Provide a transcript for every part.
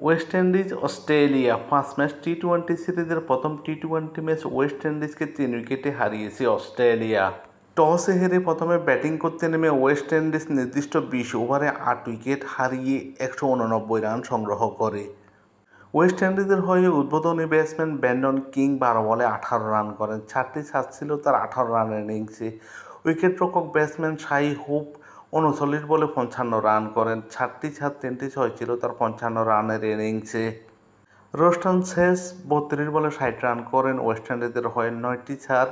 West Indies Australia first match টি-20 সিরিজের প্রথম টি-20 ম্যাচ ওয়েস্ট ইন্ডিজকে 3 উইকেটে হারিয়েছে অস্ট্রেলিয়া। টসে হেরে প্রথমে ব্যাটিং করতে নেমে ওয়েস্ট ইন্ডিজ নির্দিষ্ট 20 ওভারে 8 উইকেট হারিয়ে 189 রান সংগ্রহ করে। ওয়েস্ট ইন্ডিজের হয়ে উদ্বোধনী ব্যাটসম্যান ব্রেন্ডন কিং 12 বলে 18 রান করেন। 4টি ছাড় ছিল তার 18 রানের ইনিংসে। উইকেটরক্ষক ব্যাটসম্যান শাই হোপ 39 বলে 55 রান করেন। 4টি ছাড় 3টি ছয় ছিল তার 55 রানের ইনিংসে। রোস্টন শেষ 32 বলে 60 রান করেন। ওয়েস্ট ইন্ডিজের হয়ে 9টি ছাড়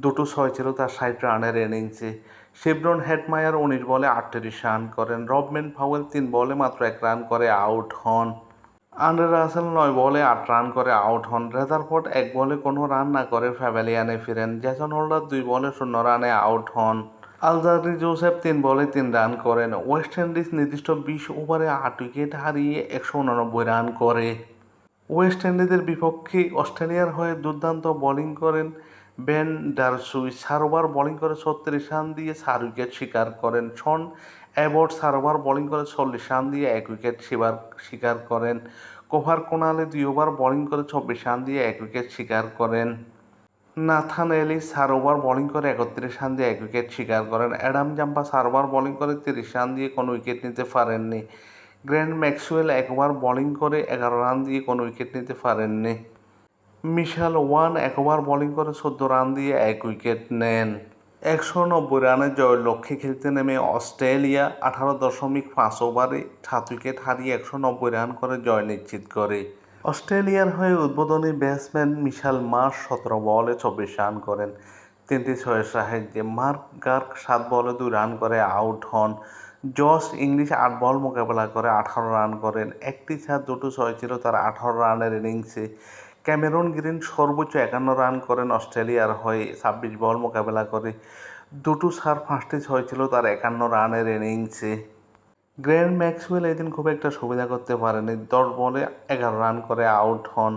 2টো ছয় ছিল তার 60 রানের ইনিংসে। শেভরন হেটমায়ার 19 বলে 38 রান করেন। রবম্যান পাওয়েল 3 বলে মাত্র 1 রান করে আউট হন। আন্দ্রে রাসেল 9 বলে 8 রান করে আউট হন। রেদারফোর্ড 1 বলে কোনো রান না করে প্যাভিলিয়নে ফিরেন। জেসন হোল্ডার 2 বলে 0 রানে আউট হন। আলজারি জোসেফ 3 বলে 3 রান করেন। ওয়েস্ট ইন্ডিজ নির্দিষ্ট 20 ওভারে 8 উইকেট হারিয়ে 189 রান করে। ওয়েস্ট ইন্ডিজের বিপক্ষে অস্ট্রেলিয়ার হয়ে দুর্দান্ত বোলিং করেন বেন ডারসুই। 4 ওভার বোলিং করে 36 রান দিয়ে 4 উইকেট শিকার করেন। শন অ্যাবট 4 ওভার বোলিং করে 40 রান দিয়ে 1 উইকেট শিকার করেন। কোভার কোনালি 2 ওভার বোলিং করে 24 রান দিয়ে 1 উইকেট শিকার করেন। নাথান এলিস 4 ওভার বোলিং করে 31 রান দিয়ে 1 উইকেট শিকার করেন। অ্যাডাম জাম্পা 4 ওভার বোলিং করে 30 রান দিয়ে কোনো উইকেট নিতে পারেননি। গ্লেন ম্যাক্সওয়েল 1 ওভার বোলিং করে 11 রান দিয়ে কোনো উইকেট নিতে পারেননি। মিশেল ওয়ান 1 ওভার বোলিং করে 14 রান দিয়ে 1 উইকেট নেন। 190 রানের জয়ের লক্ষ্যে খেলতে নেমে অস্ট্রেলিয়া 18.5 ওভারে 7 উইকেট হারিয়ে 190 রান করে জয় নিশ্চিত করে। অস্ট্রেলিয়ার হয়ে উদ্বোধনী ব্যাটসম্যান মিশেল মার্শ 17 বলে 24 রান করেন। 3টি ছয়ের সাহায্যে মার্ক গার্ক 7 বলে 2 রান করে আউট হন। জশ ইংলিশ 8 বল মোকাবেলা করে 18 রান করেন। 1টি ছাড় 2টো ছয় ছিল তার 18 রানের ইনিংসে। ক্যামেরন গ্রিন সর্বোচ্চ 51 রান করেন অস্ট্রেলিয়ার হয়ে 26 বল মোকাবেলা করে। 2টো ছাড় 5টি ছয় ছিল তার 51 রানের ইনিংসে। গ্লেন ম্যাক্সওয়েল এদিন খুব একটা সুবিধা করতে পারেনি। 10 বলে 11 রান করে আউট হন।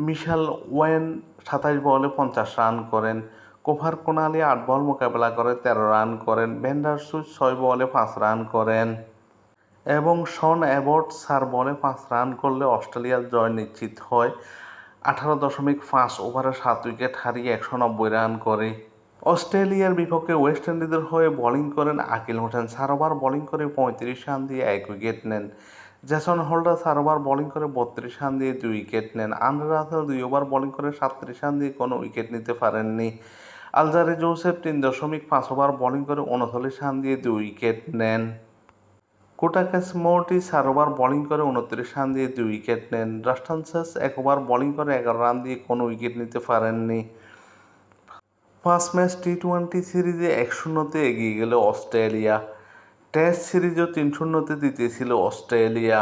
মিশেল ওয়ান 27 বলে 50 রান করেন। কোভার কোনালি 8 বল মোকাবেলা করে 13 রান করেন। বেন ডারসুই 6 বলে 5 রান করেন এবং শন অ্যাবট 4 বলে 5 রান করলে অস্ট্রেলিয়ার জয় নিশ্চিত হয়। 18.5 ওভারে 7 উইকেট হারিয়ে 190 রান করে। অস্ট্রেলিয়ার বিপক্ষে ওয়েস্ট ইন্ডিজের হয়ে বোলিং করেন আকিল হোসেন। 4 ওভার বোলিং করে 35 রান দিয়ে 1 উইকেট নেন। জেসন হোল্ডার 4 ওভার বোলিং করে 32 রান দিয়ে 2 উইকেট নেন। আন্দ্রে রাসেল 2 ওভার বোলিং করে 37 রান দিয়ে কোনো উইকেট নিতে পারেননি। আলজারি জোসেফ 3.5 ওভার বোলিং করে 39 রান দিয়ে 2 উইকেট নেন। কোটাকাস মৌটি 4 ওভার বোলিং করে 29 রান দিয়ে 2 উইকেট নেন। রাস্টন শেষ 1 ওভার বোলিং করে 11 রান দিয়ে কোনো উইকেট নিতে পারেননি। ফার্স্ট ম্যাচ টি-20 সিরিজে 1-0 এগিয়ে গেল অস্ট্রেলিয়া। টেস্ট সিরিজও 3-0 জিতেছিল অস্ট্রেলিয়া।